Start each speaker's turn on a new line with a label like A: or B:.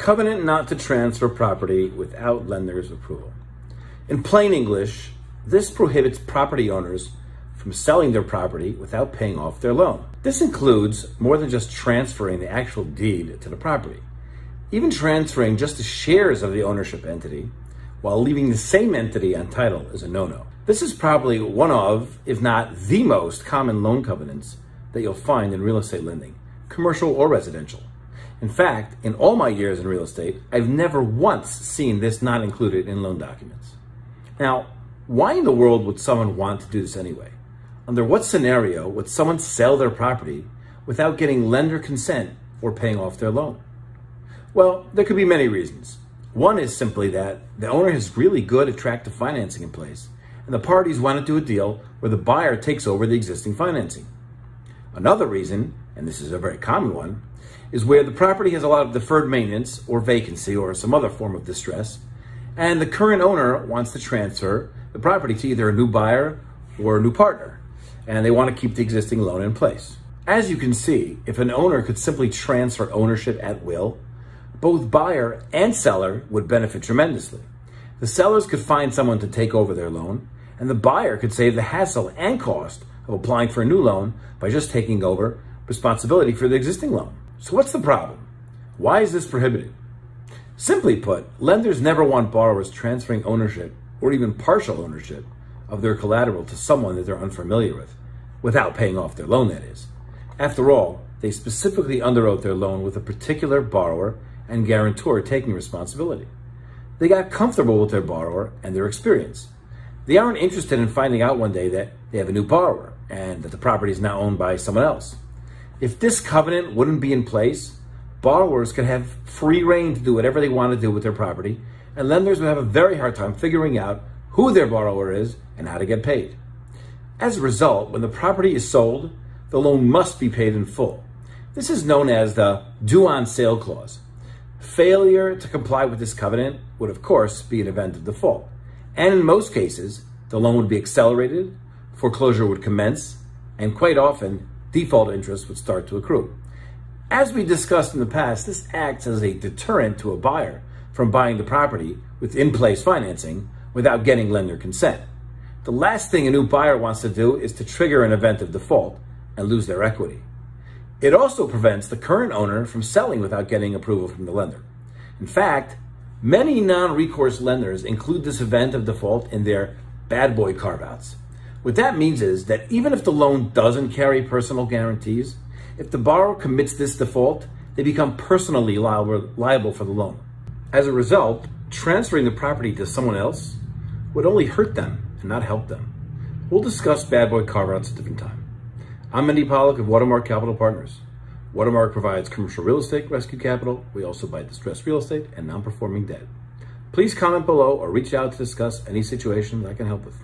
A: Covenant not to transfer property without lender's approval. In plain English, this prohibits property owners from selling their property without paying off their loan. This includes more than just transferring the actual deed to the property. Even transferring just the shares of the ownership entity while leaving the same entity on title is a no-no. This is probably one of, if not the most common loan covenants that you'll find in real estate lending, commercial or residential. In fact, in all my years in real estate, I've never once seen this not included in loan documents. Now, why in the world would someone want to do this anyway? Under what scenario would someone sell their property without getting lender consent or paying off their loan? Well, there could be many reasons. One is simply that the owner has really good, attractive financing in place, and the parties want to do a deal where the buyer takes over the existing financing. Another reason, and this is a very common one, is where the property has a lot of deferred maintenance or vacancy or some other form of distress, and the current owner wants to transfer the property to either a new buyer or a new partner, and they want to keep the existing loan in place. As you can see, if an owner could simply transfer ownership at will, both buyer and seller would benefit tremendously. The sellers could find someone to take over their loan, and the buyer could save the hassle and cost of applying for a new loan by just taking over responsibility for the existing loan. So what's the problem? Why is this prohibited? Simply put, lenders never want borrowers transferring ownership or even partial ownership of their collateral to someone that they're unfamiliar with, without paying off their loan, that is. After all, they specifically underwrote their loan with a particular borrower and guarantor taking responsibility. They got comfortable with their borrower and their experience. They aren't interested in finding out one day that they have a new borrower and that the property is now owned by someone else. If this covenant wouldn't be in place, borrowers could have free rein to do whatever they want to do with their property, and lenders would have a very hard time figuring out who their borrower is and how to get paid. As a result, when the property is sold, the loan must be paid in full. This is known as the due on sale clause. Failure to comply with this covenant would, of course, be an event of default. And in most cases, the loan would be accelerated, foreclosure would commence, and quite often, default interest would start to accrue. As we discussed in the past, this acts as a deterrent to a buyer from buying the property with in-place financing without getting lender consent. The last thing a new buyer wants to do is to trigger an event of default and lose their equity. It also prevents the current owner from selling without getting approval from the lender. In fact, many non-recourse lenders include this event of default in their bad boy carve-outs. What that means is that even if the loan doesn't carry personal guarantees, if the borrower commits this default, they become personally liable for the loan. As a result, transferring the property to someone else would only hurt them and not help them. We'll discuss bad boy carve-outs at a different time. I'm Mendy Pollock of Watermark Capital Partners. Watermark provides commercial real estate rescue capital. We also buy distressed real estate and non-performing debt. Please comment below or reach out to discuss any situation that I can help with.